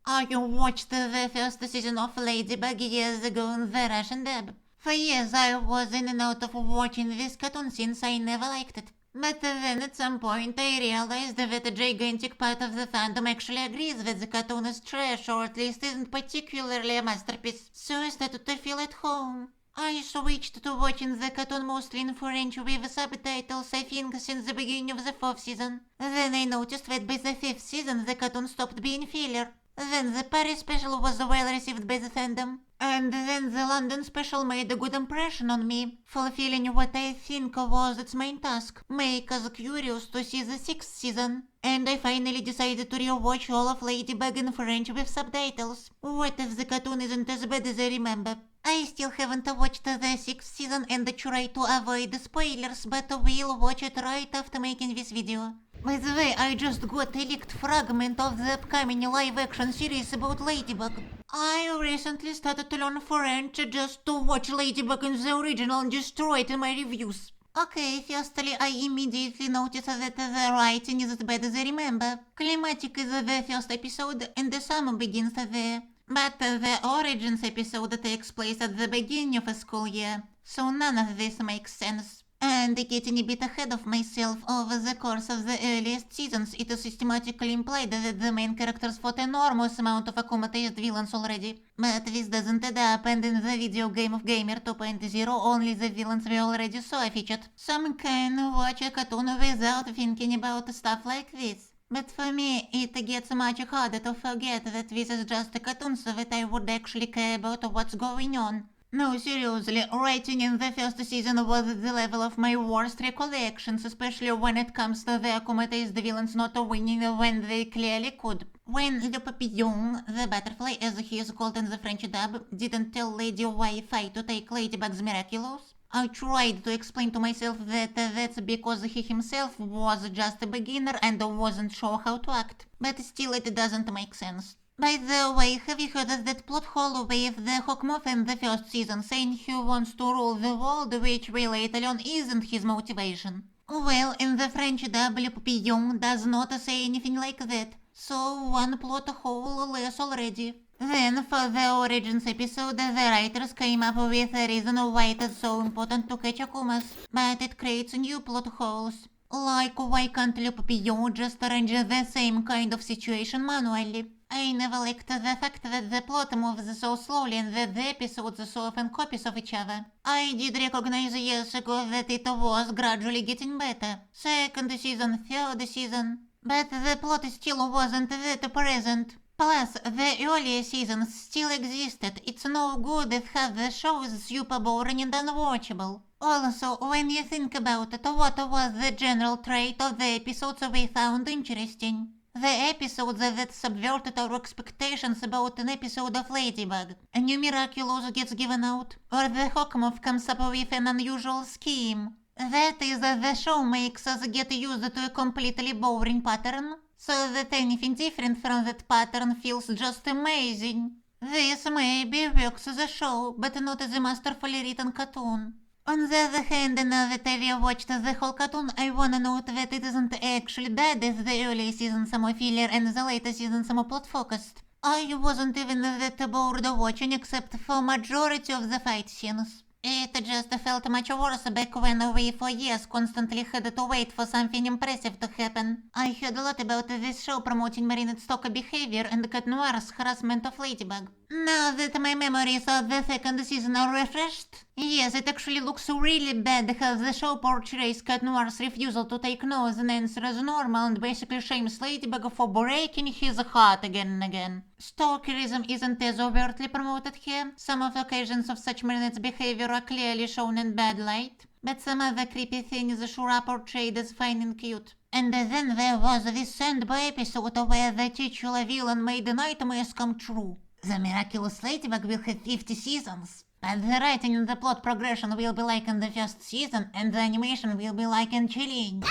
I watched the first season of Ladybug years ago in the Russian dub. For years I was in and out of watching this cartoon since I never liked it. But then at some point I realized that a gigantic part of the fandom actually agrees that the cartoon is trash, or at least isn't particularly a masterpiece, so I started to feel at home. I switched to watching the cartoon mostly in French with subtitles, I think, since the beginning of the 4th season. Then I noticed that by the 5th season the cartoon stopped being filler. Then the Paris special was well received by the fandom. And then the London special made a good impression on me, fulfilling what I think was its main task, make us curious to see the 6th season. And I finally decided to rewatch all of Ladybug in French with subtitles. What if the cartoon isn't as bad as I remember? I still haven't watched the 6th season and try to avoid spoilers, but we'll watch it right after making this video. By the way, I just got a leaked fragment of the upcoming live-action series about Ladybug. I recently started to learn French just to watch Ladybug in the original and destroy it in my reviews. Okay, firstly, I immediately noticed that the writing is as bad as I remember. Climatic is the first episode, and the summer begins there. But the Origins episode takes place at the beginning of a school year, so none of this makes sense. And getting a bit ahead of myself, over the course of the earliest seasons, it is systematically implied that the main characters fought an enormous amount of accommodated villains already. But this doesn't add up, and in the video game of Gamer 2.0, only the villains we already saw featured. Some can watch a cartoon without thinking about stuff like this. But for me, it gets much harder to forget that this is just a cartoon, so that I would actually care about what's going on. No, seriously, writing in the first season was at the level of my worst recollections, especially when it comes to the accommodated villains not winning when they clearly could. When Le Papillon, the butterfly as he is called in the French dub, didn't tell Lady Wi-Fi to take Ladybug's Miraculous, I tried to explain to myself that that's because he himself was just a beginner and wasn't sure how to act. But still it doesn't make sense. By the way, have you heard of that plot hole with the Hawkmoth in the first season saying he wants to rule the world, which we later learn isn't his motivation? Well, in the French dub, Le Papillon does not say anything like that, so one plot hole less already. Then, for the Origins episode, the writers came up with a reason why it is so important to catch Akumas, but it creates new plot holes. Like, why can't Le Papillon just arrange the same kind of situation manually? I never liked the fact that the plot moves so slowly and that the episodes are so often copies of each other. I did recognize years ago that it was gradually getting better. 2nd season, 3rd season. But the plot still wasn't that present. Plus, the earlier seasons still existed. It's no good if half the show is super boring and unwatchable. Also, when you think about it, what was the general trait of the episodes we found interesting? The episodes that subverted our expectations about an episode of Ladybug. A new Miraculous gets given out, or the Hawkmoth comes up with an unusual scheme. That is, the show makes us get used to a completely boring pattern, so that anything different from that pattern feels just amazing. This maybe works as a show, but not as a masterfully written cartoon. On the other hand, now that I've watched the whole cartoon, I wanna note that it isn't actually bad as the early seasons are more filler and the later seasons are more plot focused. I wasn't even that bored watching except for majority of the fight scenes. It just felt much worse back when we for years constantly had to wait for something impressive to happen. I heard a lot about this show promoting marionette stalker behavior and Cat Noir's harassment of Ladybug. Now that my memories of the 2nd season are refreshed, yes, it actually looks really bad how the show portrays Cat Noir's refusal to take no as an answer as normal and basically shames Ladybug for breaking his heart again and again. Stalkerism isn't as overtly promoted here. Some of the occasions of such marionette's behavior are clearly shown in bad light, but some other creepy things sure are portrayed as fine and cute. And then there was this Sandboy episode where the titular villain made nightmares come true. The Miraculous Ladybug will have 50 seasons, but the writing and the plot progression will be like in the first season, and the animation will be like in Chilling.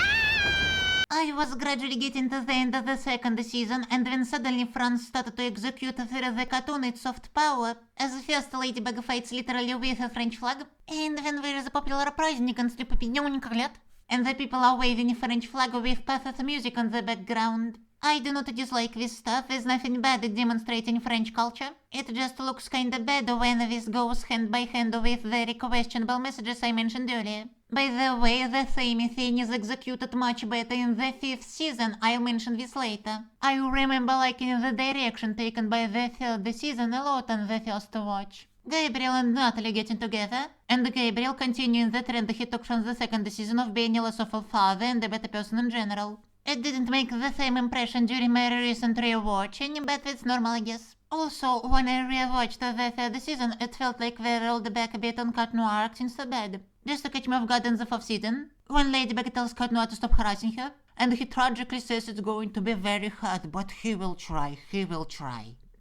I was gradually getting to the end of the 2nd season, and when suddenly France started to execute through the cartoon its soft power, as first Ladybug fights literally with a French flag, and when there is a popular праздник and Le Papillon, and the people are waving a French flag with pathetic music on the background. I do not dislike this stuff, there's nothing bad demonstrating French culture. It just looks kinda bad when this goes hand by hand with the very questionable messages I mentioned earlier. By the way, the same thing is executed much better in the 5th season, I'll mention this later. I remember liking the direction taken by the 3rd season a lot on the first watch. Gabriel and Natalie getting together, and Gabriel continuing the trend he took from the 2nd season of being a less awful father and a better person in general. It didn't make the same impression during my recent rewatching, but it's normal, I guess. Also, when I rewatched the 3rd season, it felt like they rolled back a bit on Cat Noir acting so bad. Just to catch me off guard in the 4th season, when Ladybug tells Cat Noir to stop harassing her, and he tragically says it's going to be very hard, but he will try.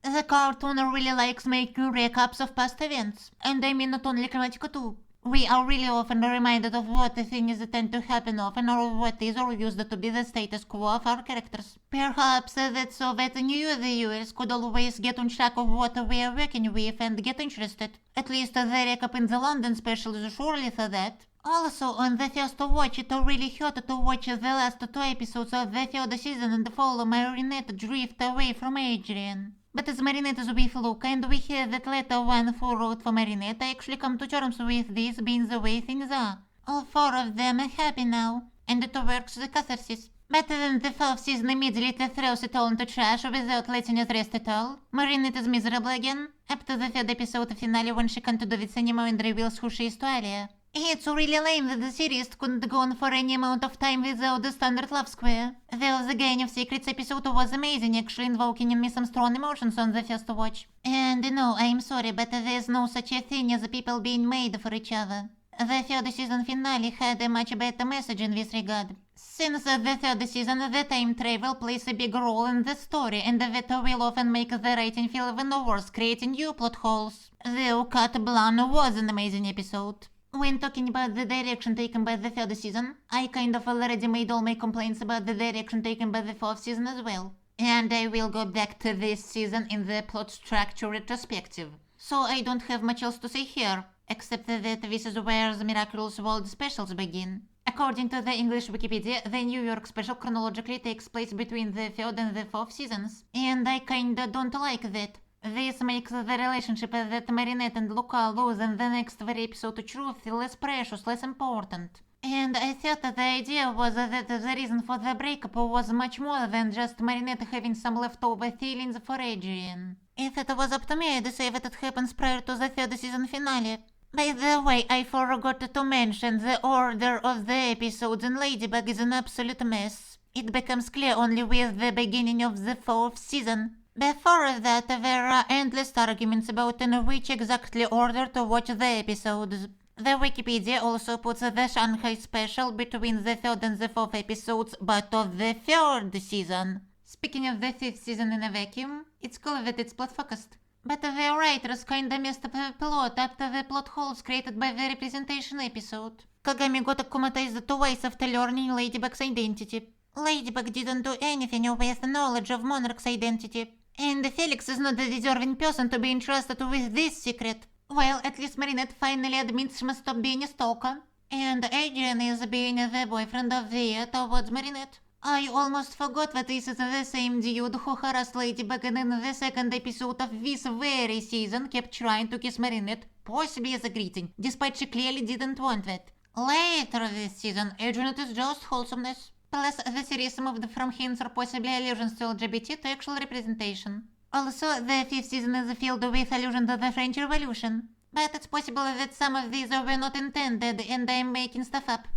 The cartoon really likes making recaps of past events, and I mean not only Chromatica too. We are really often reminded of what the things that tend to happen often or what is or used to be the status quo of our characters. Perhaps that's so that new viewers could always get on track of what we are working with and get interested. At least the recap in the London special is surely for that. Also, on the first watch, it really hurt to watch the last 2 episodes of the 3rd season and follow Marinette drift away from Adrian. But as Marinette is with Luca and we hear that letter one who wrote for Marinette, I actually come to terms with this being the way things are. All 4 of them are happy now, and it works the catharsis. But then the 4th season immediately throws it all into trash without letting it rest at all. Marinette is miserable again, up to the 3rd episode finale when she can't do this anymore and reveals who she is to Alia. It's really lame that the series couldn't go on for any amount of time without the standard love square. Though the Gain of Secrets episode was amazing, actually invoking in me some strong emotions on the first watch. And no, I'm sorry, but there's no such a thing as people being made for each other. The 3rd season finale had a much better message in this regard. Since the 3rd season, the time travel plays a big role in the story, and that will often make the writing feel even worse, creating new plot holes. Though Cat Blanc was an amazing episode. When talking about the direction taken by the 3rd season, I kind of already made all my complaints about the direction taken by the 4th season as well. And I will go back to this season in the plot structure retrospective. So I don't have much else to say here, except that this is where the Miraculous World specials begin. According to the English Wikipedia, the New York special chronologically takes place between the 3rd and the 4th seasons, and I kinda don't like that. This makes the relationship that Marinette and Luca lose in the next very episode to truth less precious, less important. And I thought that the idea was that the reason for the breakup was much more than just Marinette having some leftover feelings for Adrian. If it was up to me, I'd say that it happens prior to the 3rd season finale. By the way, I forgot to mention the order of the episodes in Ladybug is an absolute mess. It becomes clear only with the beginning of the 4th season. Before that, there are endless arguments about in which exactly order to watch the episodes. The Wikipedia also puts the Shanghai special between the 3rd and the 4th episodes, but of the 3rd season. Speaking of the 5th season in a vacuum, it's cool that it's plot-focused. But the writers kinda messed up the plot after the plot holes created by the representation episode. Kagami got acclimatized twice after learning Ladybug's identity. Ladybug didn't do anything with knowledge of Monarch's identity. And Felix is not the deserving person to be entrusted with this secret. Well, at least Marinette finally admits she must stop being a stalker. And Adrian is being the boyfriend of the year towards Marinette. I almost forgot that this is the same dude who harassed Ladybug and in the 2nd episode of this very season kept trying to kiss Marinette, possibly as a greeting, despite she clearly didn't want that. Later this season, Adrian is just wholesomeness. Plus, the series moved from hints or possibly allusions to LGBT to actual representation. Also, the 5th season is filled with allusion to the French Revolution. But it's possible that some of these were not intended and I'm making stuff up.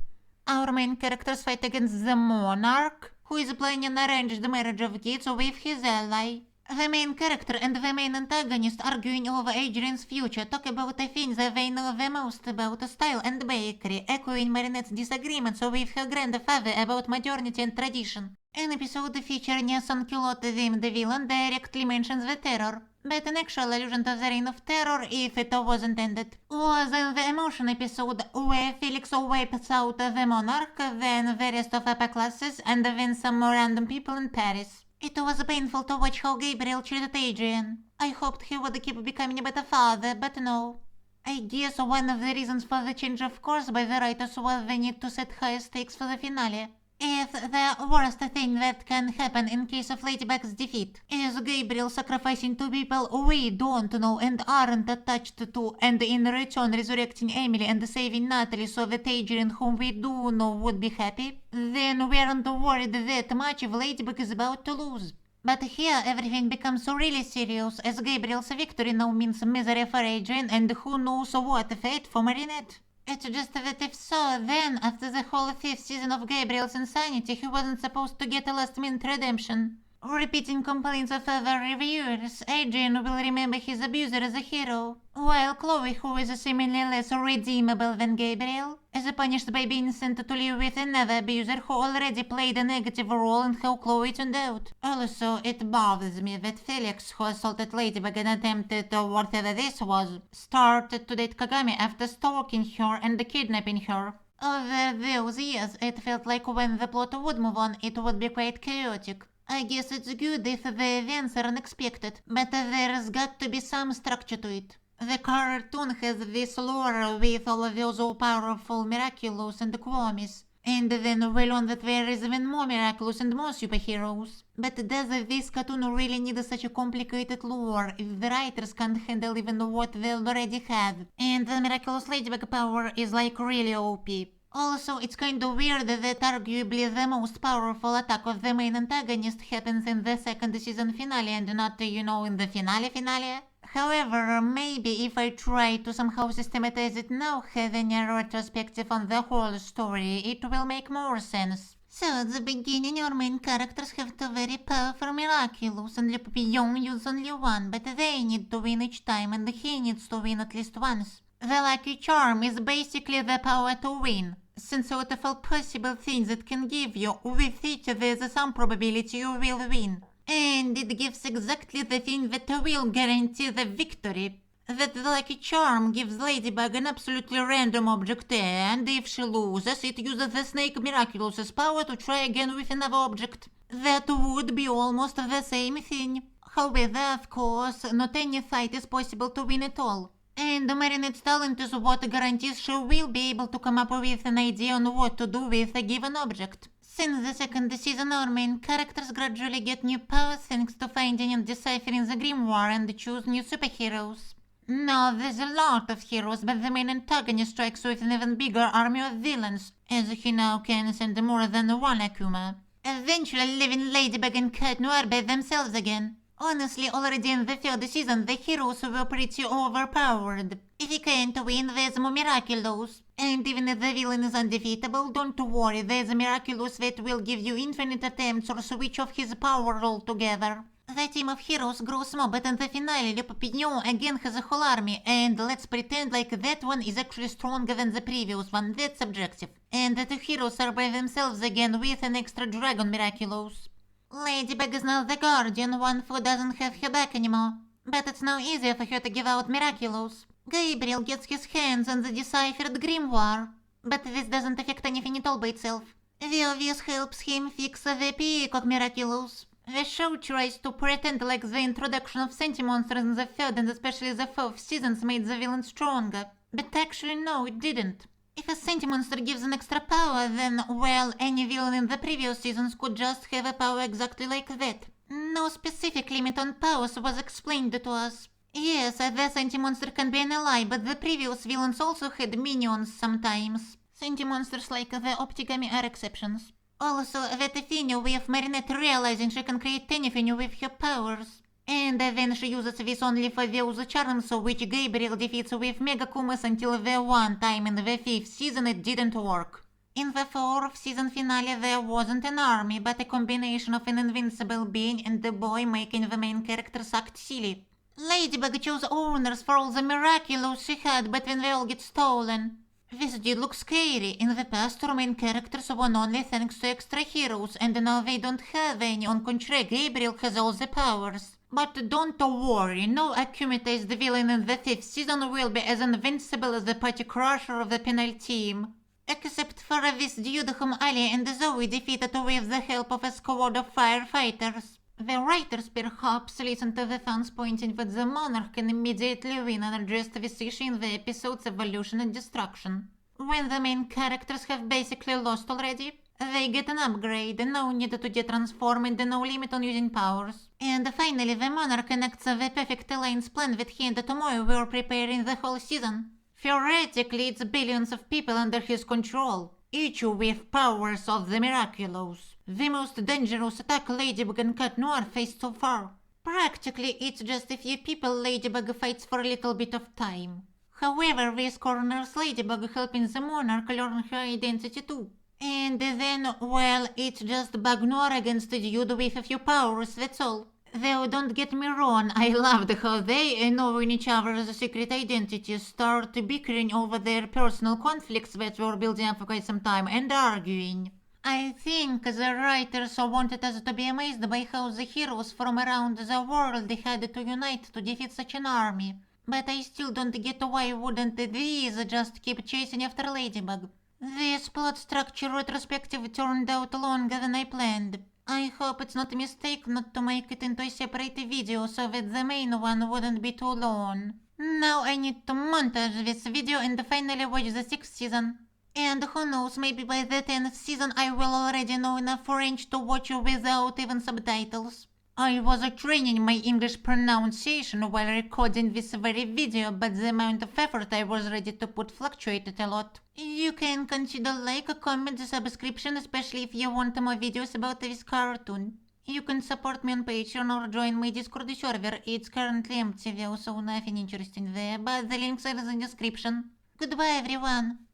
Our main characters fight against the monarch, who is planning an arranged marriage of kids with his ally. The main character and the main antagonist arguing over Adrian's future talk about the things that they know the most about style and bakery, echoing Marinette's disagreements with her grandfather about modernity and tradition. An episode featuring a sans-culotte themed villain directly mentions the terror, but an actual allusion to the reign of terror, if it was intended, was in the emotion episode where Felix wipes out the monarch, then the rest of upper classes, and then some random people in Paris. It was painful to watch how Gabriel treated Adrian. I hoped he would keep becoming a better father, but no. I guess one of the reasons for the change of course by the writers was the need to set higher stakes for the finale. If if the worst thing that can happen in case of Ladybug's defeat is Gabriel sacrificing two people we don't know and aren't attached to, and in return resurrecting Emily and saving Natalie so that Adrian, whom we do know, would be happy, then we aren't worried that much if Ladybug is about to lose. But here everything becomes really serious, as Gabriel's victory now means misery for Adrian and who knows what fate for Marinette. It's just that if so, then after the whole 5th season of Gabriel's insanity, he wasn't supposed to get a last-minute redemption. Repeating complaints of other reviewers, Adrian will remember his abuser as a hero, while Chloe, who is seemingly less redeemable than Gabriel, is punished by being sent to live with another abuser who already played a negative role in how Chloe turned out. Also, it bothers me that Felix, who assaulted Ladybug and attempted whatever this was, started to date Kagami after stalking her and kidnapping her. Over those years, it felt like when the plot would move on, it would be quite chaotic. I guess it's good if the events are unexpected, but there's got to be some structure to it. The cartoon has this lore with all of those all-powerful Miraculous and Quomis, and then we learn that there is even more Miraculous and more superheroes. But does this cartoon really need such a complicated lore if the writers can't handle even what they already have? And the Miraculous Ladybug power is like really OP. Also, it's kinda weird that arguably the most powerful attack of the main antagonist happens in the second season finale and not, in the finale. However, maybe if I try to somehow systematize it now, having a retrospective on the whole story, it will make more sense. So at the beginning, our main characters have two very powerful Miraculous, and Le Papillon uses only one, but they need to win each time, and he needs to win at least once. The lucky charm is basically the power to win. Since out of all possible things it can give you, with each there's some probability you will win. And it gives exactly the thing that will guarantee the victory. That the lucky charm gives Ladybug an absolutely random object, and if she loses, it uses the Snake Miraculous's power to try again with another object. That would be almost the same thing. However, of course, not any fight is possible to win at all. And Marinette's talent is what guarantees she will be able to come up with an idea on what to do with a given object. Since the second season, our main characters gradually get new powers thanks to finding and deciphering the grimoire and choose new superheroes. Now, there's a lot of heroes, but the main antagonist strikes with an even bigger army of villains, as he now can send more than one Akuma, eventually leaving Ladybug and Cat Noir by themselves again. Honestly, already in the 3rd season, the heroes were pretty overpowered. If you can't win, there's more Miraculous. And even if the villain is undefeatable, don't worry, there's a Miraculous that will give you infinite attempts or switch off his power altogether. The team of heroes grows small, but in the finale, Le Papillon again has a whole army, and let's pretend like that one is actually stronger than the previous one, that's subjective. And the two heroes are by themselves again with an extra Dragon Miraculous. Ladybug is now the guardian, one who doesn't have her back anymore. But it's now easier for her to give out Miraculous. Gabriel gets his hands on the deciphered grimoire. But this doesn't affect anything at all by itself. The obvious helps him fix the peacock Miraculous. The show tries to pretend like the introduction of Sentimonsters in the 3rd and especially the 4th seasons made the villain stronger. But actually no, it didn't. If a Sentimonster gives an extra power, then, well, any villain in the previous seasons could just have a power exactly like that. No specific limit on powers was explained to us. Yes, the Sentimonster can be an ally, but the previous villains also had minions sometimes. Sentimonsters like the Optigami are exceptions. Also, that thing with Marinette realizing she can create anything with her powers. And then she uses this only for those charms which Gabriel defeats with Megakumas until the one time in the 5th season it didn't work. In the 4th season finale there wasn't an army, but a combination of an invincible being and the boy making the main characters act silly. Ladybug chose owners for all the Miraculous she had, but when they all get stolen. This did look scary. In the past, our main characters won only thanks to extra heroes, and now they don't have any. On contrary, Gabriel has all the powers. But don't worry, no accumulated villain in the 5th season will be as invincible as the Party Crusher of the penal team. Except for this dude whom Ali and Zoe defeated with the help of a squad of firefighters. The writers perhaps listened to the fans pointing that the monarch can immediately win and addressed this issue in the episode's Evolution and Destruction. When the main characters have basically lost already, They get an upgrade, no need to get transformed, no limit on using powers. And finally, the monarch enacts the perfect alliance plan that he and Tomoe were preparing the whole season. Theoretically, it's billions of people under his control, each with powers of the Miraculous, the most dangerous attack Ladybug and Cat Noir faced so far. Practically, it's just a few people Ladybug fights for a little bit of time. However, this corners Ladybug, helping the monarch learn her identity too. And then, well, it's just Bug Noir against the dude with a few powers, that's all. Though don't get me wrong, I loved how they, knowing each other's secret identities, start bickering over their personal conflicts that were building up for quite some time and arguing. I think the writers wanted us to be amazed by how the heroes from around the world had to unite to defeat such an army. But I still don't get why wouldn't these just keep chasing after Ladybug. This plot structure retrospective turned out longer than I planned. I hope it's not a mistake not to make it into a separate video so that the main one wouldn't be too long. Now I need to montage this video and finally watch the 6th season. And who knows, maybe by the 10th season I will already know enough French to watch without even subtitles. I was training my English pronunciation while recording this very video, but the amount of effort I was ready to put fluctuated a lot. You can consider like, comment, subscription, especially if you want more videos about this cartoon. You can support me on Patreon or join my Discord server. It's currently empty though, so nothing interesting there, but the links are in the description. Goodbye everyone.